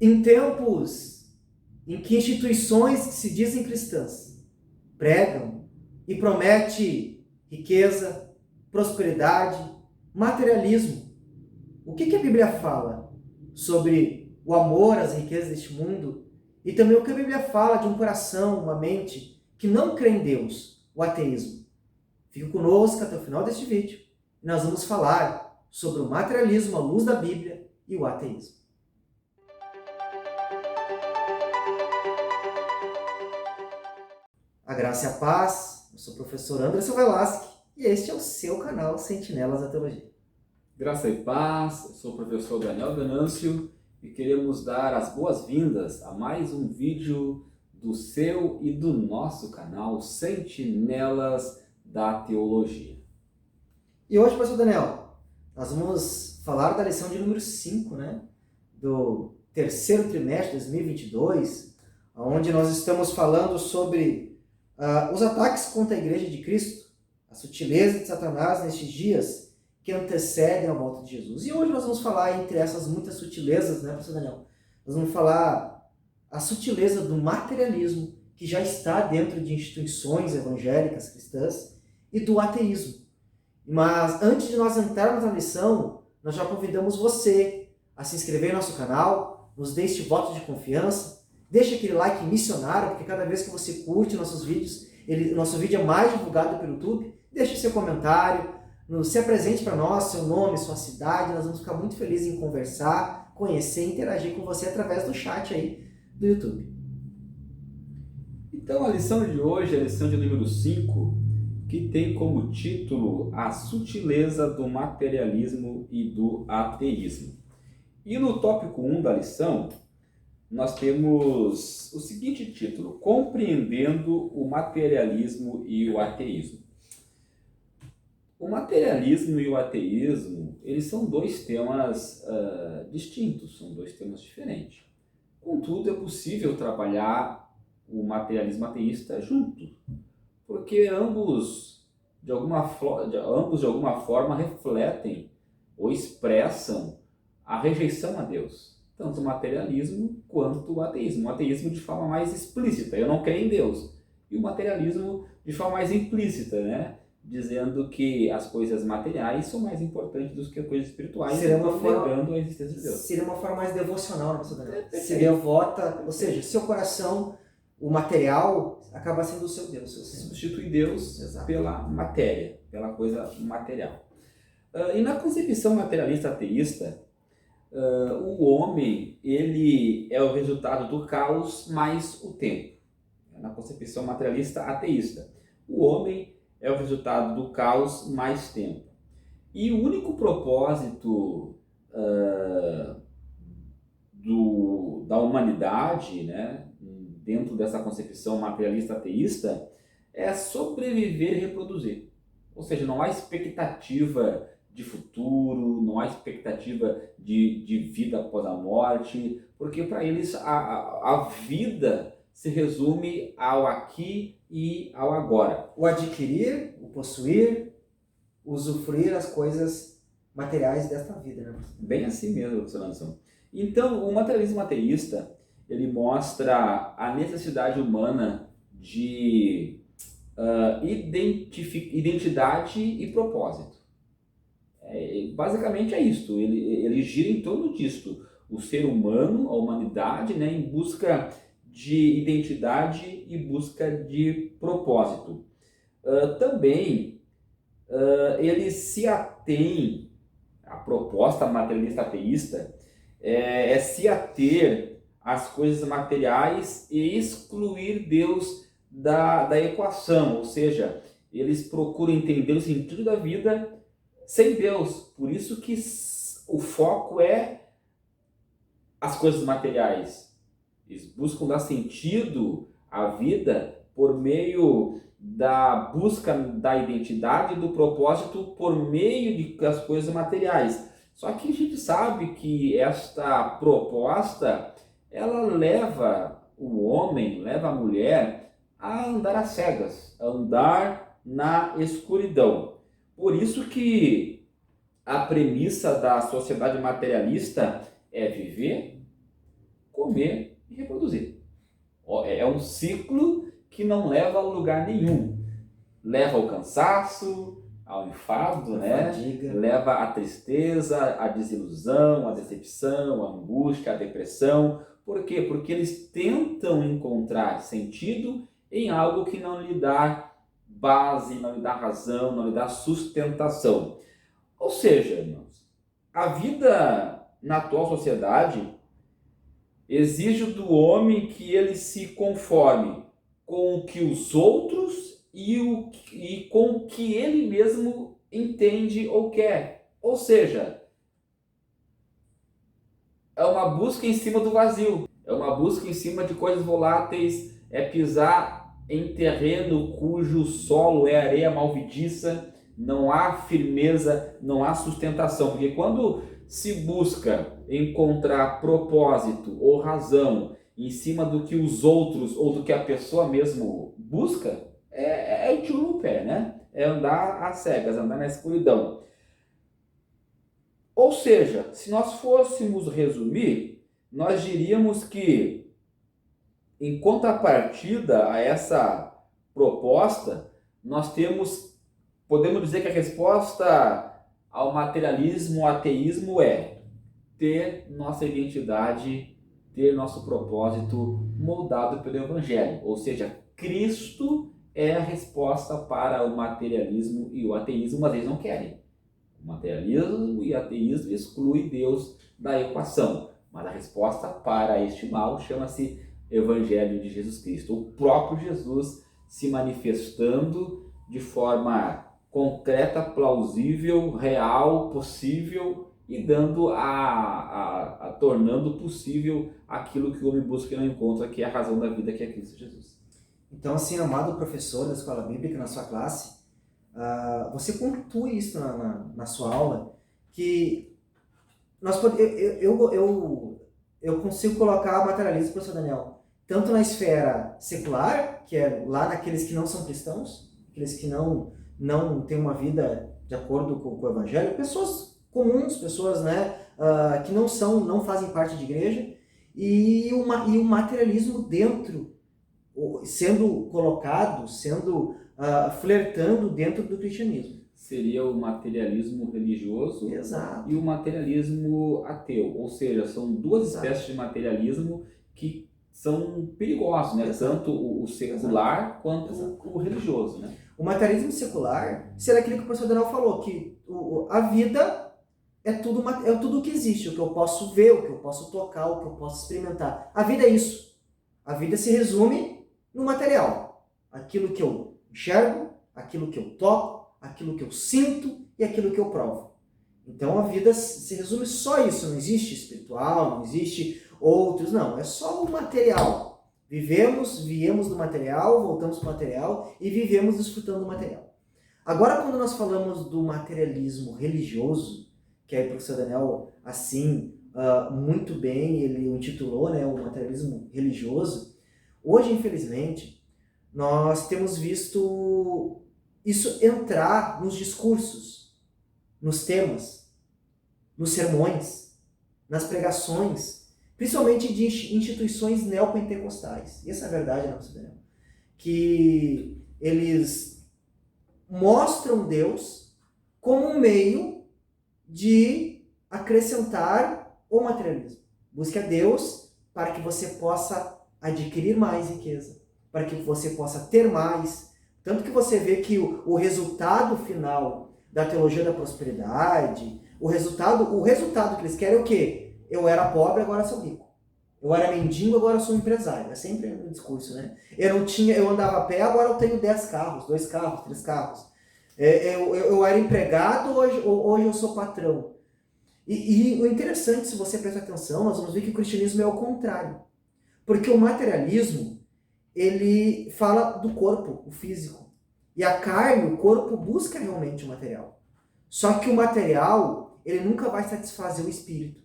Em tempos em que instituições que se dizem cristãs pregam e prometem riqueza, prosperidade, materialismo, o que a Bíblia fala sobre o amor às riquezas deste mundo e também o que a Bíblia fala de um coração, uma mente que não crê em Deus, o ateísmo? Fique conosco até o final deste vídeo e nós vamos falar sobre o materialismo à luz da Bíblia e o ateísmo. A graça e a paz, eu sou o professor Anderson Velasque e este é o seu canal Sentinelas da Teologia. Graça e paz, eu sou o professor Daniel Venâncio e queremos dar as boas-vindas a mais um vídeo do seu e do nosso canal Sentinelas da Teologia. E hoje, professor Daniel, nós vamos falar da lição de número 5, do terceiro trimestre de 2022, onde nós estamos falando sobre os ataques contra a Igreja de Cristo, a sutileza de Satanás nestes dias que antecedem a volta de Jesus. E hoje nós vamos falar, entre essas muitas sutilezas, professor Daniel, nós vamos falar a sutileza do materialismo que já está dentro de instituições evangélicas cristãs e do ateísmo. Mas antes de nós entrarmos na lição, nós já convidamos você a se inscrever em nosso canal, nos dê este voto de confiança, deixe aquele like missionário, porque cada vez que você curte nossos vídeos, nosso vídeo é mais divulgado pelo YouTube. Deixe seu comentário, se apresente para nós, seu nome, sua cidade. Nós vamos ficar muito felizes em conversar, conhecer e interagir com você através do chat aí do YouTube. Então a lição de hoje é a lição de número 5, que tem como título A Sutileza do Materialismo e do Ateísmo. E no tópico 1 da lição, nós temos o seguinte título: Compreendendo o Materialismo e o Ateísmo. O materialismo e o ateísmo, eles são dois temas distintos, são dois temas diferentes. Contudo, é possível trabalhar o materialismo ateísta junto, porque ambos de alguma forma refletem ou expressam a rejeição a Deus. Tanto o materialismo quanto o ateísmo. O ateísmo de forma mais explícita, eu não creio em Deus. E o materialismo de forma mais implícita, dizendo que as coisas materiais são mais importantes do que as coisas espirituais, negando a existência de Deus. Seria uma forma mais devocional, professor Daniel. Seria devota, ou seja, seu coração, o material, acaba sendo o seu Deus. Substitui Deus Exato. Pela matéria, pela coisa material. E na concepção materialista ateísta, o homem, ele é o resultado do caos mais o tempo. Na concepção materialista ateísta, o homem é o resultado do caos mais tempo. E o único propósito da humanidade, dentro dessa concepção materialista ateísta, é sobreviver e reproduzir. Ou seja, não há expectativa de futuro, não há expectativa de vida após a morte, porque para eles a vida se resume ao aqui e ao agora. O adquirir, o possuir, usufruir as coisas materiais desta vida. Bem assim mesmo, professor Anderson. Então, o materialismo ateísta, ele mostra a necessidade humana de identidade e propósito. Basicamente é isto, ele gira em torno disto. O ser humano, a humanidade, em busca de identidade e busca de propósito. Também ele se atém, a proposta materialista ateísta é se ater às coisas materiais e excluir Deus da equação, ou seja, eles procuram entender o sentido da vida sem Deus. Por isso que o foco é as coisas materiais. Eles buscam dar sentido à vida por meio da busca da identidade e do propósito por meio das coisas materiais. Só que a gente sabe que esta proposta, ela leva o homem, leva a mulher a andar às cegas, a andar na escuridão. Por isso que a premissa da sociedade materialista é viver comer e reproduzir. É um ciclo que não leva a lugar nenhum. Leva ao cansaço, ao enfado, né? Fadiga. Leva à tristeza, à desilusão, à decepção, à angústia, à depressão. Por quê? Porque eles tentam encontrar sentido em algo que não lhe dá base, não lhe dá razão, não lhe dá sustentação. Ou seja, irmãos, a vida na atual sociedade exige do homem que ele se conforme com o que os outros e com o que ele mesmo entende ou quer. Ou seja, é uma busca em cima do vazio, é uma busca em cima de coisas voláteis, é pisar em terreno cujo solo é areia malvediça, não há firmeza, não há sustentação. Porque quando se busca encontrar propósito ou razão em cima do que os outros ou do que a pessoa mesmo busca, é tiro no pé, né? É andar às cegas, andar na escuridão. Ou seja, se nós fôssemos resumir, nós diríamos que, em contrapartida a essa proposta, podemos dizer que a resposta ao materialismo, ao ateísmo é ter nossa identidade, ter nosso propósito moldado pelo Evangelho. Ou seja, Cristo é a resposta para o materialismo e o ateísmo, mas eles não querem. O materialismo e o ateísmo excluem Deus da equação, mas a resposta para este mal chama-se Evangelho de Jesus Cristo. O próprio Jesus se manifestando de forma concreta, plausível, real, possível e tornando possível aquilo que o homem busca e não encontra, que é a razão da vida, que é Cristo Jesus. Então, assim, amado professor da Escola Bíblica na sua classe, você pontue isso na sua aula, que eu consigo colocar o materialismo, professor Daniel, tanto na esfera secular, que é lá naqueles que não são cristãos, aqueles que não têm uma vida de acordo com o Evangelho, pessoas comuns, pessoas, né, que não fazem parte de igreja, e o materialismo dentro, sendo colocado, flertando dentro do cristianismo. Seria o materialismo religioso. Exato. E o materialismo ateu. Ou seja, são duas espécies de materialismo que são perigosos, né? Exato. Tanto o secular Exato. Quanto Exato. o religioso, né? O materialismo secular será aquilo que o professor Daniel falou, que a vida é tudo o que existe, o que eu posso ver, o que eu posso tocar, o que eu posso experimentar. A vida é isso. A vida se resume no material. Aquilo que eu enxergo, aquilo que eu toco, aquilo que eu sinto e aquilo que eu provo. Então a vida se resume só isso, não existe espiritual, não existe outros, não, é só o material. Viemos do material, voltamos para o material e vivemos desfrutando do material. Agora, quando nós falamos do materialismo religioso, que aí o professor Daniel, assim, muito bem, ele o intitulou, né, o materialismo religioso, hoje, infelizmente, nós temos visto isso entrar nos discursos, nos temas, nos sermões, nas pregações, principalmente de instituições neopentecostais. E essa é a verdade, né, professor Daniel? Que eles mostram Deus como um meio de acrescentar o materialismo. Busque a Deus para que você possa adquirir mais riqueza, para que você possa ter mais. Tanto que você vê que o resultado final da teologia da prosperidade, o resultado que eles querem é o quê? Eu era pobre, agora sou rico. Eu era mendigo, agora sou empresário. É sempre um discurso, né? Eu andava a pé, agora eu tenho 10 carros, 2 carros, 3 carros. Eu era empregado, hoje eu sou patrão. E o interessante, se você prestar atenção, nós vamos ver que o cristianismo é o contrário. Porque o materialismo, ele fala do corpo, o físico. E a carne, o corpo, busca realmente o material. Só que o material, ele nunca vai satisfazer o espírito.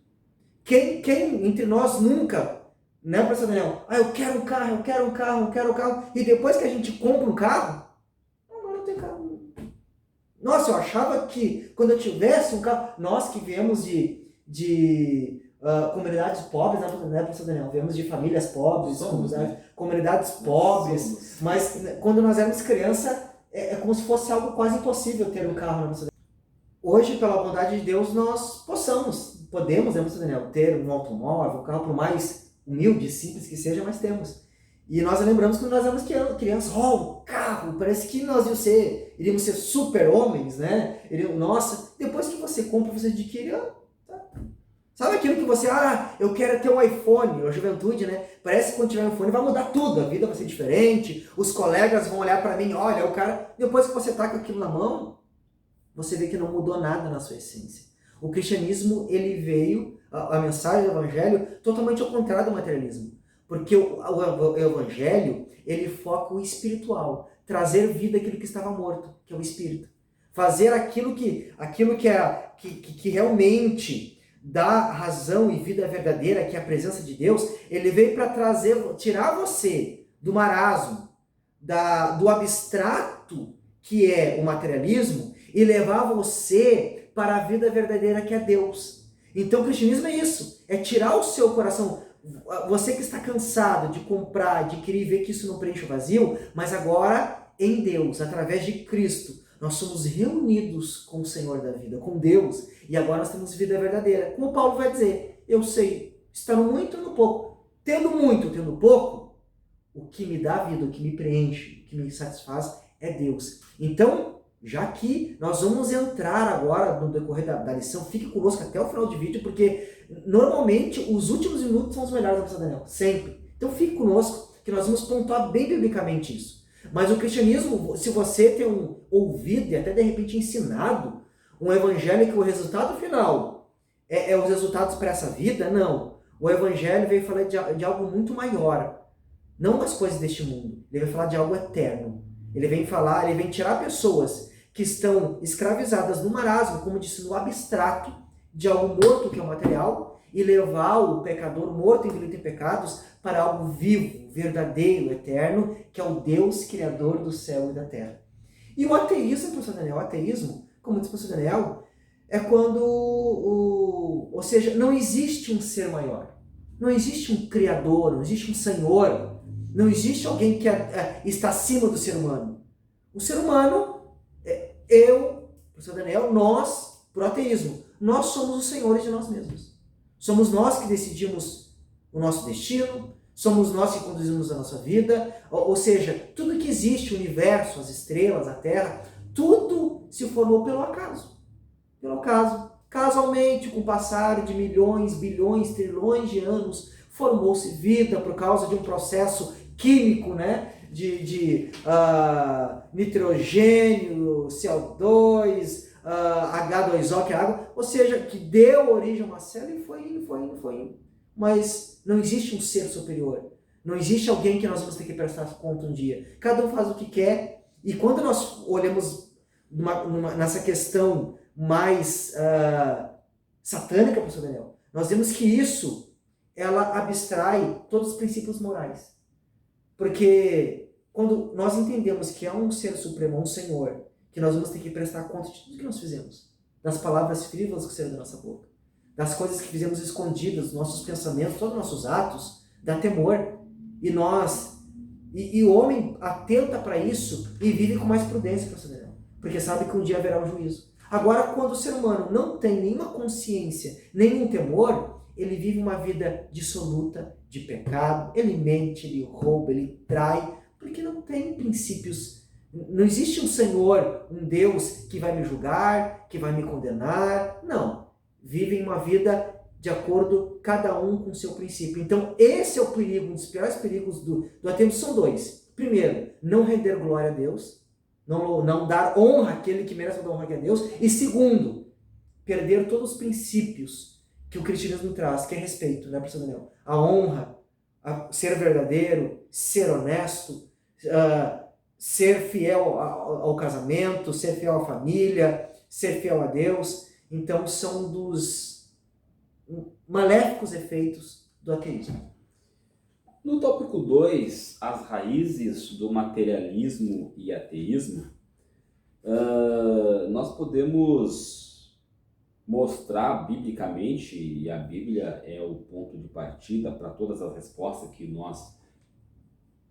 Quem entre nós nunca, né, professor Daniel? Eu quero um carro. E depois que a gente compra um carro, agora não tem carro. Nossa, eu achava que quando eu tivesse um carro... Nós que viemos de comunidades pobres, né, professor Daniel? Viemos de famílias pobres, Somos, comunidades pobres, mas quando nós éramos criança, é como se fosse algo quase impossível ter um carro, né, professor Daniel? Hoje, pela bondade de Deus, nós podemos, né, professor Daniel, ter um automóvel, um carro, por mais humilde, simples que seja, mas temos. E nós lembramos que nós éramos crianças, um carro, parece que nós iríamos ser super-homens, né? Nossa, depois que você compra, você adquire, sabe aquilo que você, eu quero ter um iPhone, a juventude, né? Parece que quando tiver um iPhone vai mudar tudo, a vida vai ser diferente, os colegas vão olhar para mim, olha, o cara, depois que você tá com aquilo na mão, você vê que não mudou nada na sua essência. O cristianismo, ele veio, a mensagem do evangelho, totalmente ao contrário do materialismo. Porque o evangelho, ele foca o espiritual, trazer vida àquilo que estava morto, que é o espírito. Fazer aquilo que realmente dá razão e vida verdadeira, que é a presença de Deus, ele veio para tirar você do marasmo, do abstrato, que é o materialismo, e levar você para a vida verdadeira, que é Deus. Então o cristianismo é isso, é tirar o seu coração. Você que está cansado de comprar, de querer ver que isso não preenche o vazio, mas agora em Deus, através de Cristo, nós somos reunidos com o Senhor da vida, com Deus, e agora nós temos vida verdadeira. Como Paulo vai dizer, eu sei, está no muito ou no pouco. Tendo muito, tendo pouco, o que me dá vida, o que me preenche, o que me satisfaz é Deus. Então, já que nós vamos entrar agora no decorrer da lição, fique conosco até o final do vídeo, porque normalmente os últimos minutos são os melhores da professor Daniel, sempre. Então fique conosco, que nós vamos pontuar bem biblicamente isso. Mas o cristianismo, se você tem ouvido e até de repente ensinado um evangelho que o resultado final é os resultados para essa vida, não. O evangelho veio falar de algo muito maior. Não as coisas deste mundo. Ele vai falar de algo eterno. Ele vem tirar pessoas que estão escravizadas no marasmo, como disse, no abstrato, de algo morto que é o material, e levar o pecador morto em delito e pecados para algo vivo, verdadeiro, eterno, que é o Deus Criador do céu e da terra. E o ateísmo, professor Daniel, como disse o professor Daniel, é quando, ou seja, não existe um ser maior, não existe um Criador, não existe um Senhor, não existe alguém que está acima do ser humano. O ser humano, professor Daniel, nós, pro ateísmo, nós somos os senhores de nós mesmos. Somos nós que decidimos o nosso destino, somos nós que conduzimos a nossa vida, ou seja, tudo que existe, o universo, as estrelas, a Terra, tudo se formou pelo acaso. Pelo acaso. Casualmente, com o passar de milhões, bilhões, trilhões de anos, formou-se vida por causa de um processo químico, né? de nitrogênio, CO2, H2O, que é água, ou seja, que deu origem a uma célula e foi indo. Mas não existe um ser superior. Não existe alguém que nós vamos ter que prestar conta um dia. Cada um faz o que quer. E quando nós olhamos nessa questão mais satânica, professor Daniel, nós vemos que isso, ela abstrai todos os princípios morais. Porque quando nós entendemos que há um ser supremo, um Senhor, que nós vamos ter que prestar conta de tudo que nós fizemos, das palavras frívolas que saíram da nossa boca, das coisas que fizemos escondidas, dos nossos pensamentos, todos os nossos atos, dá temor. E o homem atenta para isso e vive com mais prudência, professor Daniel, porque sabe que um dia haverá o juízo. Agora, quando o ser humano não tem nenhuma consciência, nenhum temor, ele vive uma vida dissoluta de pecado, ele mente, ele rouba, ele trai, porque não tem princípios. Não existe um Senhor, um Deus que vai me julgar, que vai me condenar. Não. Vivem uma vida de acordo, cada um com o seu princípio. Então, esse é o perigo, um dos piores perigos do ateísmo. São dois. Primeiro, não render glória a Deus, não dar honra àquele que merece dar honra a Deus. E segundo, perder todos os princípios que o cristianismo traz, que é respeito, né, professor Daniel? A honra, a ser verdadeiro, ser honesto, ser fiel ao casamento, ser fiel à família, ser fiel a Deus. Então, são dos maléficos efeitos do ateísmo. No tópico 2, as raízes do materialismo e ateísmo, nós podemos mostrar biblicamente, e a Bíblia é o ponto de partida para todas as respostas que nós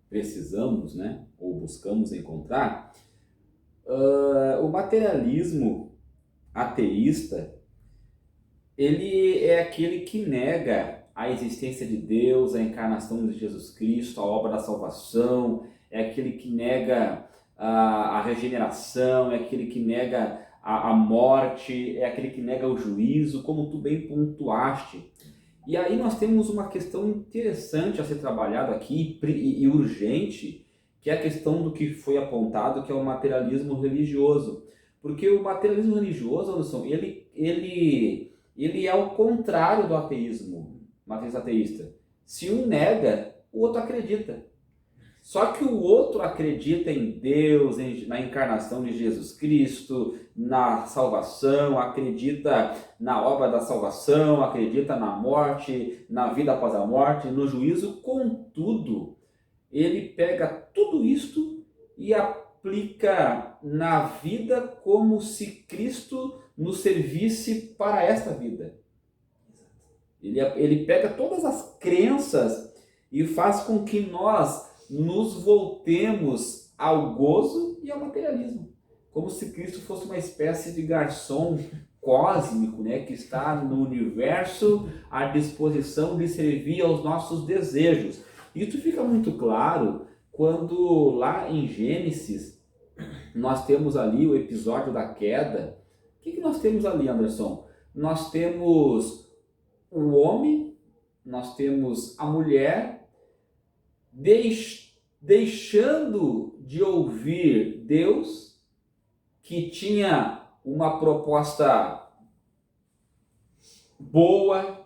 precisamos, né, ou buscamos encontrar, o materialismo ateísta, ele é aquele que nega a existência de Deus, a encarnação de Jesus Cristo, a obra da salvação, é aquele que nega a regeneração, é aquele que nega a morte, é aquele que nega o juízo, como tu bem pontuaste. E aí nós temos uma questão interessante a ser trabalhada aqui e urgente, que é a questão do que foi apontado, que é o materialismo religioso. Porque o materialismo religioso, Anderson, ele é o contrário do ateísmo, materialismo ateísta. Se um nega, o outro acredita. Só que o outro acredita em Deus, na encarnação de Jesus Cristo, na salvação, acredita na obra da salvação, acredita na morte, na vida após a morte, no juízo. Contudo, ele pega tudo isto e aplica na vida como se Cristo nos servisse para esta vida. Ele pega todas as crenças e faz com que nós nos voltemos ao gozo e ao materialismo, como se Cristo fosse uma espécie de garçom cósmico, né, que está no universo à disposição de servir aos nossos desejos. Isso fica muito claro quando lá em Gênesis nós temos ali o episódio da queda. O que nós temos ali, Anderson? Nós temos o homem, nós temos a mulher deixando de ouvir Deus, que tinha uma proposta boa,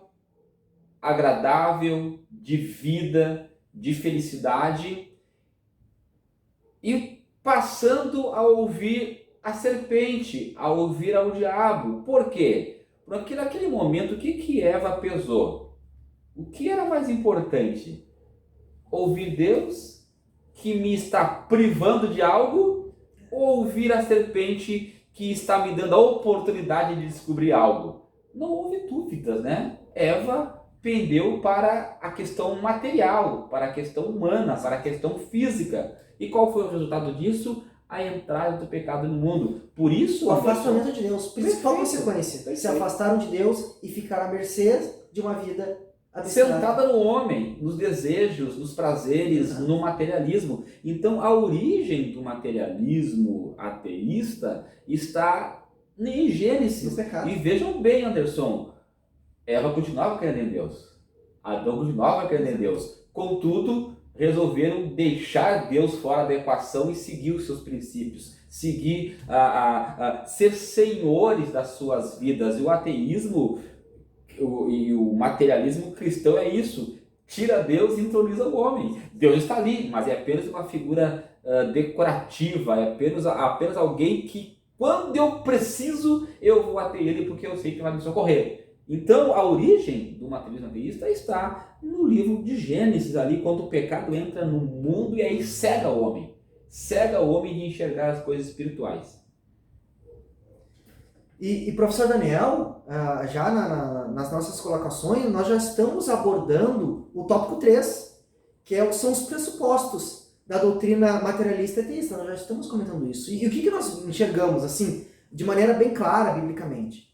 agradável, de vida, de felicidade, e passando a ouvir a serpente, a ouvir ao diabo. Por quê? Porque naquele momento, o que Eva pesou? O que era mais importante? Ouvir Deus, que me está privando de algo, ou ouvir a serpente, que está me dando a oportunidade de descobrir algo? Não houve dúvidas, né? Eva pendeu para a questão material, para a questão humana, para a questão física. E qual foi o resultado disso? A entrada do pecado no mundo. Por isso, o afastamento de Deus, principal consequência. Perfeito. Se afastaram de Deus e ficaram à mercê de uma vida sentada no homem, nos desejos, nos prazeres, no materialismo. Então, a origem do materialismo ateísta está em Gênesis. E vejam bem, Anderson, Eva continuava crendo em Deus, Adão continuava crendo em Deus. Contudo, resolveram deixar Deus fora da equação e seguir os seus princípios, seguir ser senhores das suas vidas. E o ateísmo e o materialismo cristão é isso: tira Deus e introniza o homem. Deus está ali, mas é apenas uma figura decorativa, é apenas alguém que, quando eu preciso, eu vou até ele porque eu sei que vai me socorrer. Então, a origem do materialismo ateísta está no livro de Gênesis, ali, quando o pecado entra no mundo e aí cega o homem de enxergar as coisas espirituais. E professor Daniel, já nas nossas colocações, nós já estamos abordando o tópico 3, que são os pressupostos da doutrina materialista ateísta. Nós já estamos comentando isso. E o que nós enxergamos, assim, de maneira bem clara, biblicamente?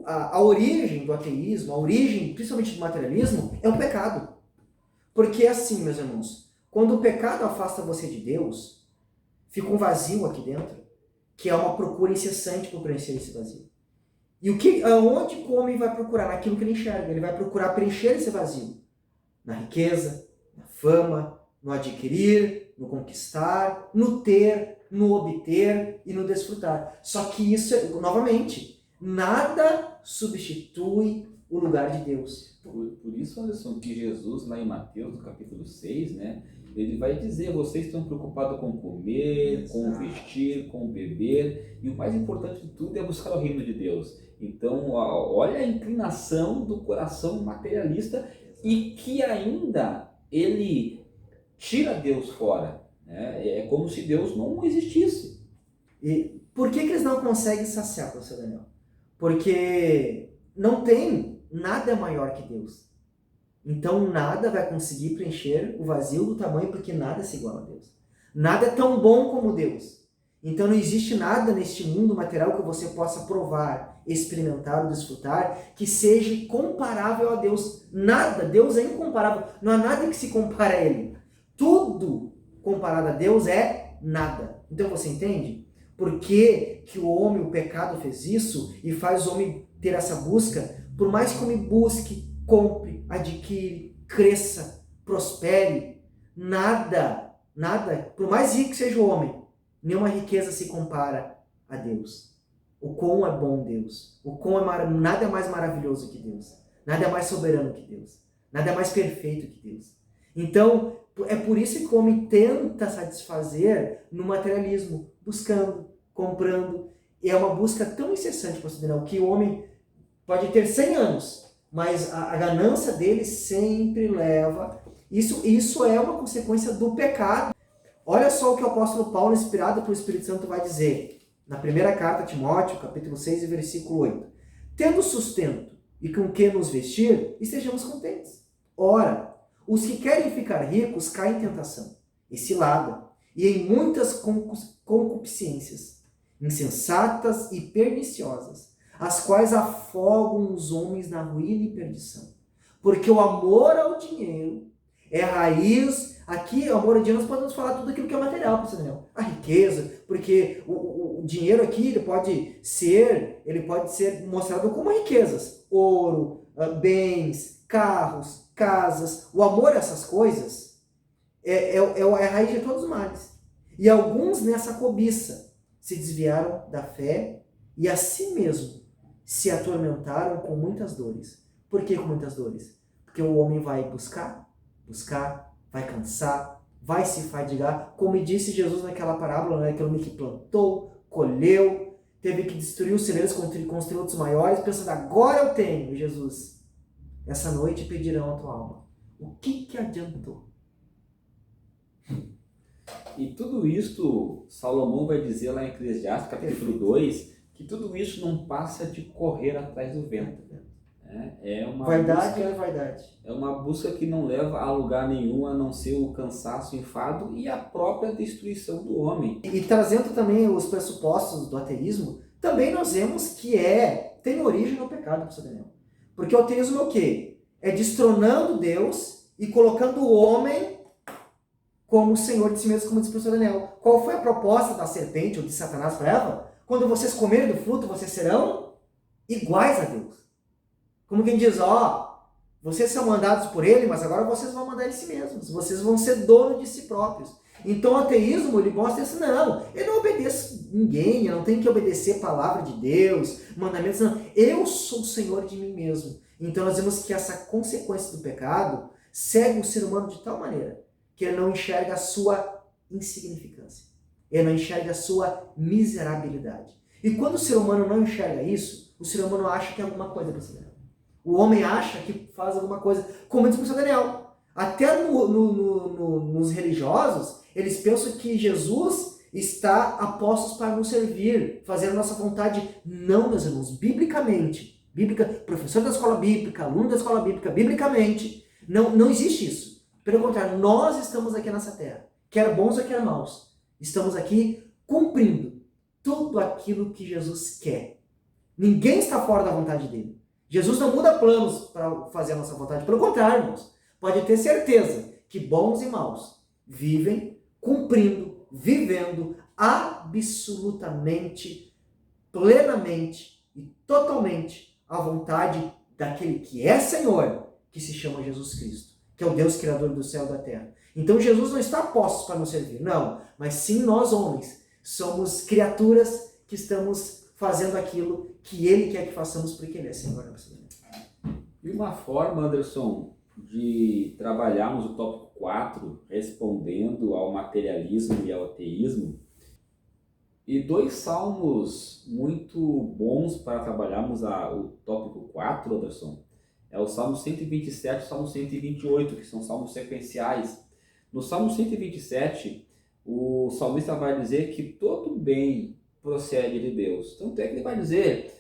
A origem do ateísmo, a origem, principalmente do materialismo, é o pecado. Porque assim, meus irmãos, quando o pecado afasta você de Deus, fica um vazio aqui dentro, que é uma procura incessante por preencher esse vazio. E aonde o homem vai procurar? Naquilo que ele enxerga. Ele vai procurar preencher esse vazio. Na riqueza, na fama, no adquirir, no conquistar, no ter, no obter e no desfrutar. Só que isso, novamente, nada substitui o lugar de Deus. Por isso, Anderson, que Jesus, lá em Mateus, no capítulo 6, né, ele vai dizer: vocês estão preocupados com comer, com vestir, com beber, e o mais importante de tudo é buscar o reino de Deus. Então, olha a inclinação do coração materialista, e que ainda ele tira Deus fora, né? É como se Deus não existisse. E por que eles não conseguem saciar, professor Daniel? Porque não tem nada maior que Deus. Então nada vai conseguir preencher o vazio do tamanho, porque nada se iguala a Deus. Nada é tão bom como Deus. Então não existe nada neste mundo material que você possa provar, experimentar ou desfrutar que seja comparável a Deus. Nada, Deus é incomparável. Não há nada que se compare a Ele. Tudo comparado a Deus é nada. Então você entende? Por que que o homem, o pecado fez isso e faz o homem ter essa busca? Por mais que o homem busque, compre, adquire, cresça, prospere, nada, por mais rico que seja o homem, nenhuma riqueza se compara a Deus. O quão é bom Deus. O quão nada é mais maravilhoso que Deus. Nada é mais soberano que Deus. Nada é mais perfeito que Deus. Então, é por isso que o homem tenta satisfazer no materialismo, buscando, comprando. E é uma busca tão incessante, pastor Daniel, que o homem pode ter 100 anos, mas a ganância dele sempre leva. Isso é uma consequência do pecado. Olha só o que o apóstolo Paulo, inspirado pelo Espírito Santo, vai dizer na primeira carta a Timóteo, capítulo 6, versículo 8. Tendo sustento e com que nos vestir, estejamos contentes. Ora, os que querem ficar ricos caem em tentação e cilada, e em muitas concupiscências, insensatas e perniciosas, as quais afogam os homens na ruína e perdição. Porque o amor ao dinheiro é a raiz. Aqui, o amor ao dinheiro, nós podemos falar tudo aquilo que é material, pastor Daniel. A riqueza, porque o dinheiro aqui ele pode ser mostrado como riquezas. Ouro, bens, carros, casas. O amor a essas coisas é a raiz de todos os males. E alguns nessa cobiça se desviaram da fé e a si mesmo se atormentaram com muitas dores. Por que com muitas dores? Porque o homem vai buscar, vai cansar, vai se fadigar, como disse Jesus naquela parábola, né? Aquele homem que plantou, colheu, teve que destruir os celeiros, construir outros maiores, pensando, agora eu tenho, Jesus. Essa noite pedirão a tua alma. O que adiantou? E tudo isto, Salomão vai dizer lá em Eclesiastes, capítulo 2, que tudo isso não passa de correr atrás do vento. É uma Vaidade busca, é vaidade. É uma busca que não leva a lugar nenhum, a não ser o cansaço, o enfado e a própria destruição do homem. E trazendo também os pressupostos do ateísmo, também nós vemos que tem origem no pecado, pastor Daniel. Porque o ateísmo é o quê? É destronando Deus e colocando o homem como senhor de si mesmo, como disse o pastor Daniel. Qual foi a proposta da serpente ou de Satanás para Eva? Quando vocês comerem do fruto, vocês serão iguais a Deus. Como quem diz, vocês são mandados por ele, mas agora vocês vão mandar em si mesmos. Vocês vão ser dono de si próprios. Então o ateísmo, ele mostra isso, não. Eu não obedeço ninguém, eu não tenho que obedecer a palavra de Deus, mandamentos, não. Eu sou o senhor de mim mesmo. Então nós vemos que essa consequência do pecado cega o ser humano de tal maneira que ele não enxerga a sua insignificância. Ele não enxerga a sua miserabilidade. E quando o ser humano não enxerga isso, o ser humano acha que é alguma coisa para si. O homem acha que faz alguma coisa, como diz o pastor Daniel. Até nos religiosos, eles pensam que Jesus está a postos para nos servir, fazer a nossa vontade. Não, meus irmãos, biblicamente, professor da escola bíblica, aluno da escola bíblica, biblicamente, não existe isso. Pelo contrário, nós estamos aqui nessa terra, quer bons ou quer maus, estamos aqui cumprindo tudo aquilo que Jesus quer. Ninguém está fora da vontade dele. Jesus não muda planos para fazer a nossa vontade. Pelo contrário, irmãos, pode ter certeza que bons e maus vivem cumprindo, vivendo absolutamente, plenamente e totalmente a vontade daquele que é Senhor, que se chama Jesus Cristo, que é o Deus Criador do céu e da terra. Então Jesus não está a postos para nos servir, não, mas sim nós homens somos criaturas que estamos fazendo aquilo que Ele quer que façamos, porque Ele é Senhor. E uma forma, Anderson, de trabalharmos o tópico 4, respondendo ao materialismo e ao ateísmo, e 2 salmos muito bons para trabalharmos o tópico 4, Anderson, é o Salmo 127 e o Salmo 128, que são salmos sequenciais. No Salmo 127, o salmista vai dizer que todo bem procede de Deus. Tanto é que ele vai dizer,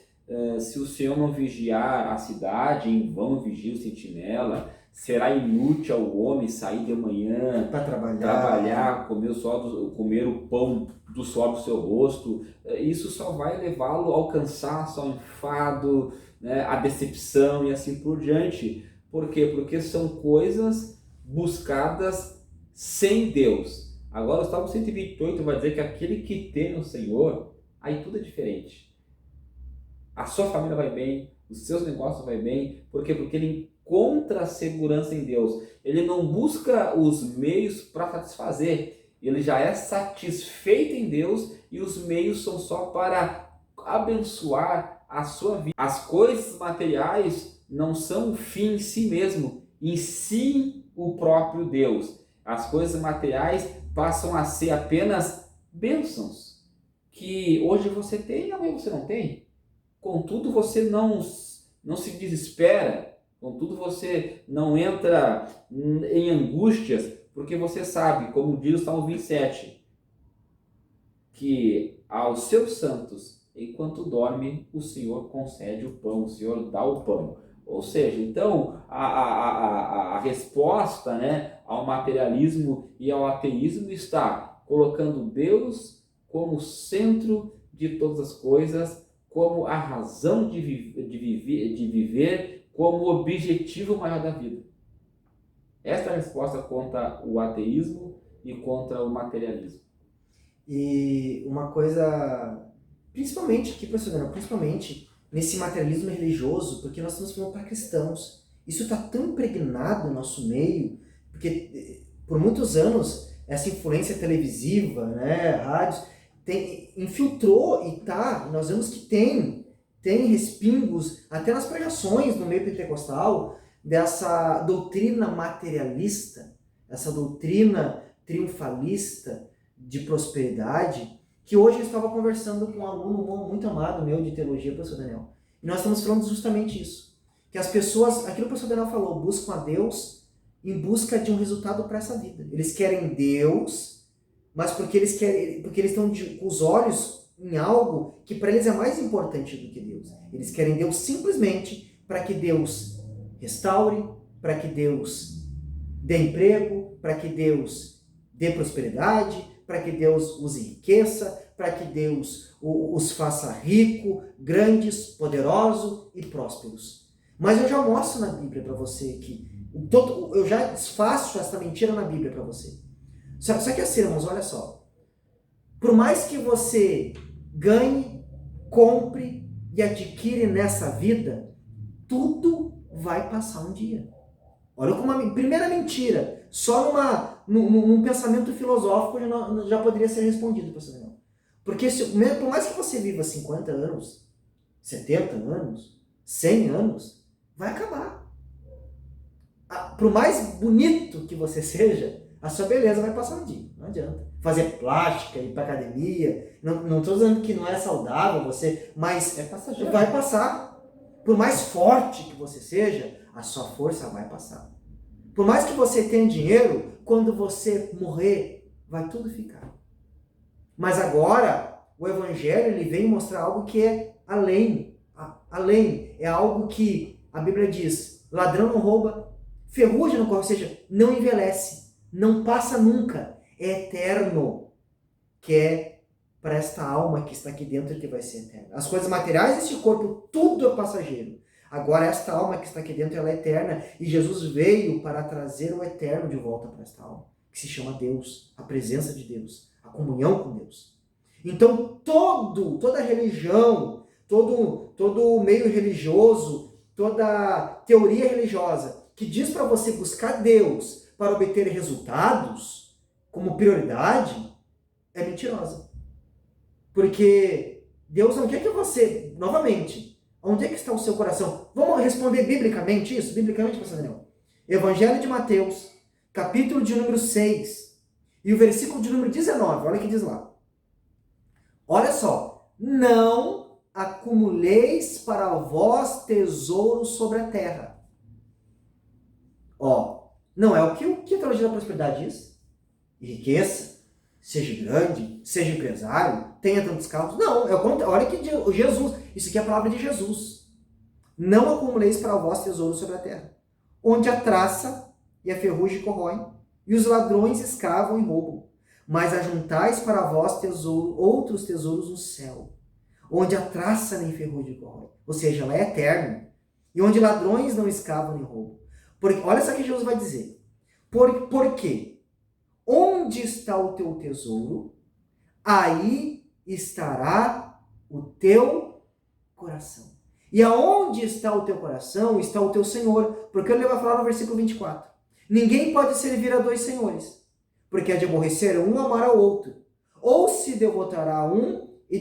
Se o Senhor não vigiar a cidade, em vão vigia o sentinela. Será inútil ao homem sair de manhã para trabalhar, comer o pão do suor do seu rosto. Isso só vai levá-lo ao cansaço, ao enfado, né, à decepção e assim por diante. Por quê? Porque são coisas buscadas sem Deus. Agora o Salmo 128 vai dizer que aquele que teme o Senhor, aí tudo é diferente. A sua família vai bem, os seus negócios vai bem. Por quê? Porque ele encontra segurança em Deus. Ele não busca os meios para satisfazer. Ele já é satisfeito em Deus e os meios são só para abençoar a sua vida. As coisas materiais não são um fim em si mesmo, em si o próprio Deus. As coisas materiais passam a ser apenas bênçãos que hoje você tem e amanhã você não tem. Contudo, você não se desespera, contudo, você não entra em angústias, porque você sabe, como diz o Salmo 27, que aos seus santos, enquanto dorme, o Senhor concede o pão, o Senhor dá o pão. Ou seja, então, a resposta, né, ao materialismo e ao ateísmo está colocando Deus como centro de todas as coisas, como a razão de viver, como o objetivo maior da vida. Esta é a resposta contra o ateísmo e contra o materialismo. E uma coisa, principalmente aqui, professor Daniel, principalmente nesse materialismo religioso, porque nós estamos falando para cristãos. Isso está tão impregnado no nosso meio, porque por muitos anos essa influência televisiva, né, rádios, infiltrou e nós vemos que tem respingos até nas pregações no meio pentecostal dessa doutrina materialista, essa doutrina triunfalista de prosperidade, que hoje eu estava conversando com um aluno muito amado meu de teologia, o professor Daniel, e nós estamos falando justamente isso, que as pessoas, aquilo que o professor Daniel falou, buscam a Deus em busca de um resultado para essa vida. Eles querem Deus, mas porque eles estão com os olhos em algo que para eles é mais importante do que Deus. Eles querem Deus simplesmente para que Deus restaure, para que Deus dê emprego, para que Deus dê prosperidade, para que Deus os enriqueça, para que Deus os faça rico, grandes, poderosos e prósperos. Mas eu já mostro na Bíblia para você que eu já desfaço essa mentira na Bíblia para você. Só que assim, irmãos, olha só. Por mais que você ganhe, compre e adquire nessa vida, tudo vai passar um dia. Olha como a primeira mentira, só num pensamento filosófico já poderia ser respondido, pastor Daniel. Porque por mais que você viva 50 anos, 70 anos, 100 anos, vai acabar. Por mais bonito que você seja, a sua beleza vai passar um dia, não adianta. Fazer plástica, ir para academia, não estou dizendo que não é saudável você, mas vai passar. Por mais forte que você seja, a sua força vai passar. Por mais que você tenha dinheiro, quando você morrer, vai tudo ficar. Mas agora, o Evangelho ele vem mostrar algo que é além. É algo que a Bíblia diz, ladrão não rouba, ferrugem não corre, ou seja, não envelhece. Não passa nunca, é eterno, que é para esta alma que está aqui dentro que vai ser eterna. As coisas materiais desse corpo, tudo é passageiro. Agora esta alma que está aqui dentro, ela é eterna, e Jesus veio para trazer o eterno de volta para esta alma, que se chama Deus, a presença de Deus, a comunhão com Deus. Então toda religião, todo meio religioso, toda teoria religiosa que diz para você buscar Deus para obter resultados como prioridade, é mentirosa. Porque Deus não quer que você, novamente, onde é que está o seu coração? Vamos responder biblicamente isso? Biblicamente, pastor Daniel. Evangelho de Mateus, capítulo de número 6, e o versículo de número 19, olha o que diz lá. Olha só, não acumuleis para vós tesouros sobre a terra. Não é o que a teologia da prosperidade diz? Enriqueça, seja grande, seja empresário, tenha tantos carros. Não, é o contrário. Olha que Jesus, Isso aqui é a palavra de Jesus. Não acumuleis para vós tesouros sobre a terra, onde a traça e a ferrugem corroem, e os ladrões escavam e roubam. Mas ajuntais para vós outros tesouros no céu, onde a traça nem ferrugem corrói. Ou seja, ela é eterna. E onde ladrões não escavam nem roubam. Porque, olha só o que Jesus vai dizer. Por quê? Onde está o teu tesouro, aí estará o teu coração. E aonde está o teu coração, está o teu Senhor. Porque ele vai falar no versículo 24. Ninguém pode servir a dois senhores, porque é de aborrecer um, amar ao outro. Ou se devotará a um e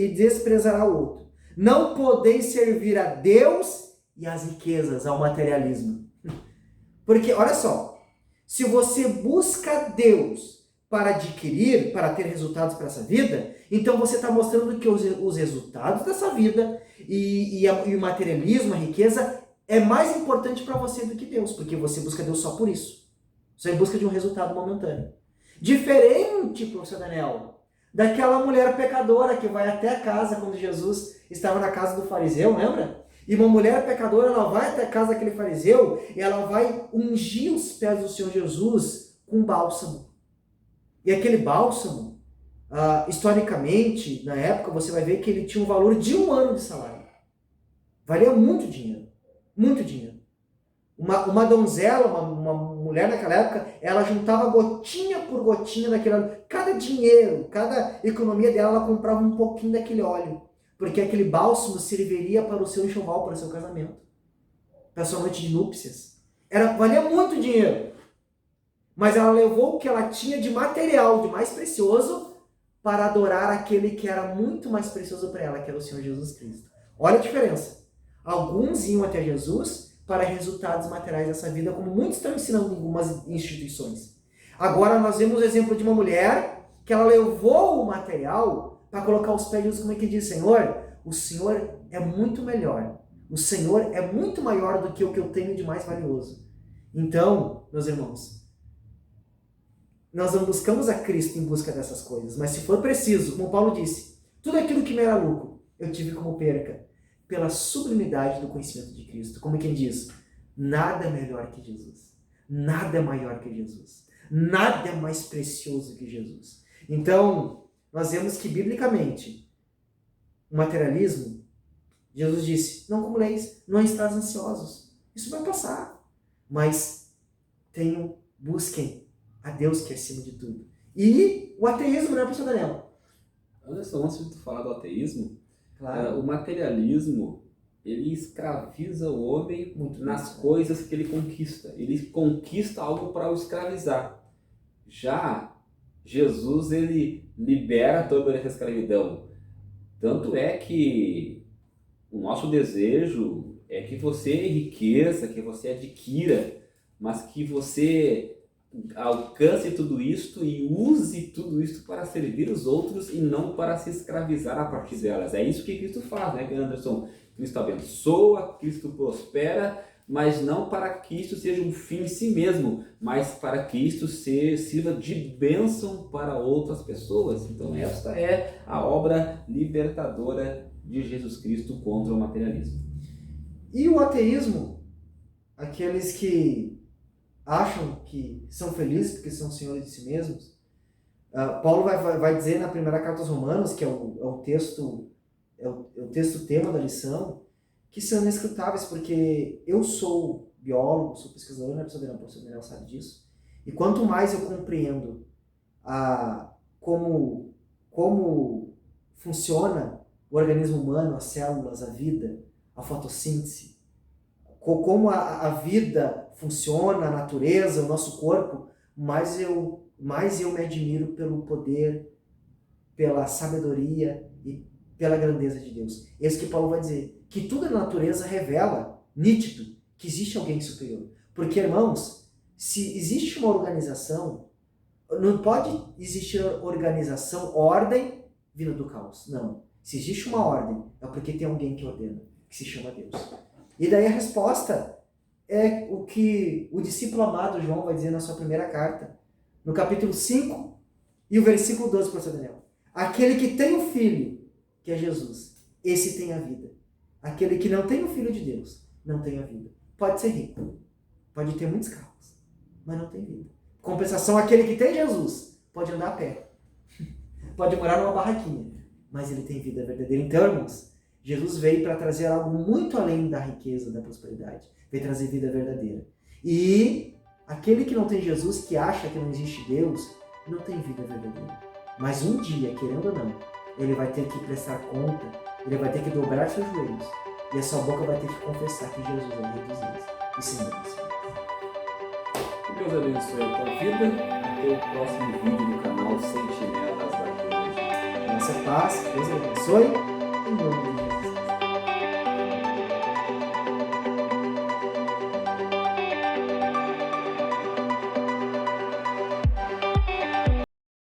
desprezará o outro. Não podeis servir a Deus e às riquezas, ao materialismo. Porque, olha só, se você busca Deus para adquirir, para ter resultados para essa vida, então você está mostrando que os resultados dessa vida e o materialismo, a riqueza, é mais importante para você do que Deus, porque você busca Deus só por isso. Você busca de um resultado momentâneo. Diferente, professor Daniel, daquela mulher pecadora que vai até a casa quando Jesus estava na casa do fariseu, lembra? E uma mulher pecadora, ela vai até a casa daquele fariseu e ela vai ungir os pés do Senhor Jesus com bálsamo. E aquele bálsamo, historicamente, na época, você vai ver que ele tinha um valor de 1 ano de salário. Valia muito dinheiro. Muito dinheiro. Uma donzela, uma mulher naquela época, ela juntava gotinha por gotinha daquele óleo. Cada dinheiro, cada economia dela, ela comprava um pouquinho daquele óleo. Porque aquele bálsamo serviria para o seu enxoval, para o seu casamento. Para a sua noite de núpcias. Valia muito dinheiro. Mas ela levou o que ela tinha de material, de mais precioso, para adorar aquele que era muito mais precioso para ela, que era o Senhor Jesus Cristo. Olha a diferença. Alguns iam até Jesus para resultados materiais dessa vida, como muitos estão ensinando em algumas instituições. Agora nós vemos o exemplo de uma mulher que ela levou o material para colocar os pés de Jesus, como é que diz, Senhor, o Senhor é muito melhor. O Senhor é muito maior do que o que eu tenho de mais valioso. Então, meus irmãos, nós não buscamos a Cristo em busca dessas coisas, mas se for preciso, como Paulo disse, tudo aquilo que me era lucro, eu tive como perca, pela sublimidade do conhecimento de Cristo. Como quem diz, nada é melhor que Jesus. Nada é maior que Jesus. Nada é mais precioso que Jesus. Então, nós vemos que, biblicamente, o materialismo, Jesus disse, não acumuleis, não estáis ansiosos. Isso vai passar. Mas busquem a Deus que é acima de tudo. E o ateísmo, né, professor Daniel? Olha só, antes de tu falar do ateísmo, claro. O materialismo, ele escraviza o homem muito nas coisas que ele conquista. Ele conquista algo para o escravizar. Já Jesus, ele libera toda essa escravidão. Tanto é que o nosso desejo é que você enriqueça, que você adquira, mas que você alcance tudo isto e use tudo isto para servir os outros e não para se escravizar a partir delas. É isso que Cristo faz, né, Anderson? Cristo abençoa, Cristo prospera, mas não para que isto seja um fim em si mesmo, mas para que isto sirva de bênção para outras pessoas. Então esta é a obra libertadora de Jesus Cristo contra o materialismo. E o ateísmo, aqueles que acham que são felizes porque são senhores de si mesmos. Paulo vai dizer na primeira carta aos Romanos, que é o texto tema da lição, que são inescrutáveis, porque eu sou biólogo, sou pesquisador, né? O professor Daniel sabe disso, e quanto mais eu compreendo como funciona o organismo humano, as células, a vida, a fotossíntese, como a vida funciona, a natureza, o nosso corpo, mais eu me admiro pelo poder, pela sabedoria e pela grandeza de Deus. É isso que Paulo vai dizer, que tudo na natureza revela, nítido, que existe alguém superior. Porque, irmãos, se existe uma organização, não pode existir organização, ordem, vindo do caos. Não. Se existe uma ordem, é porque tem alguém que ordena, que se chama Deus. E daí a resposta é o que o discípulo amado João vai dizer na sua primeira carta, no capítulo 5 e o versículo 12, professor Daniel. Aquele que tem o Filho, que é Jesus, esse tem a vida. aquele que não tem o Filho de Deus não tem a vida. Pode ser rico, pode ter muitos carros, mas não tem vida. Compensação, aquele que tem Jesus pode andar a pé, pode morar numa barraquinha, mas ele tem vida verdadeira. Então, irmãos, Jesus veio para trazer algo muito além da riqueza, da prosperidade. Veio trazer vida verdadeira. E aquele que não tem Jesus, que acha que não existe Deus, não tem vida verdadeira. Mas um dia, querendo ou não, ele vai ter que prestar conta, ele vai ter que dobrar seus joelhos, e a sua boca vai ter que confessar que Jesus é o Rei dos Reis e Senhor dos Senhores. Que Deus abençoe a tua vida. Até o próximo vídeo do canal Sentinelas da Teologia. Nossa paz, Deus abençoe, em nome de Jesus.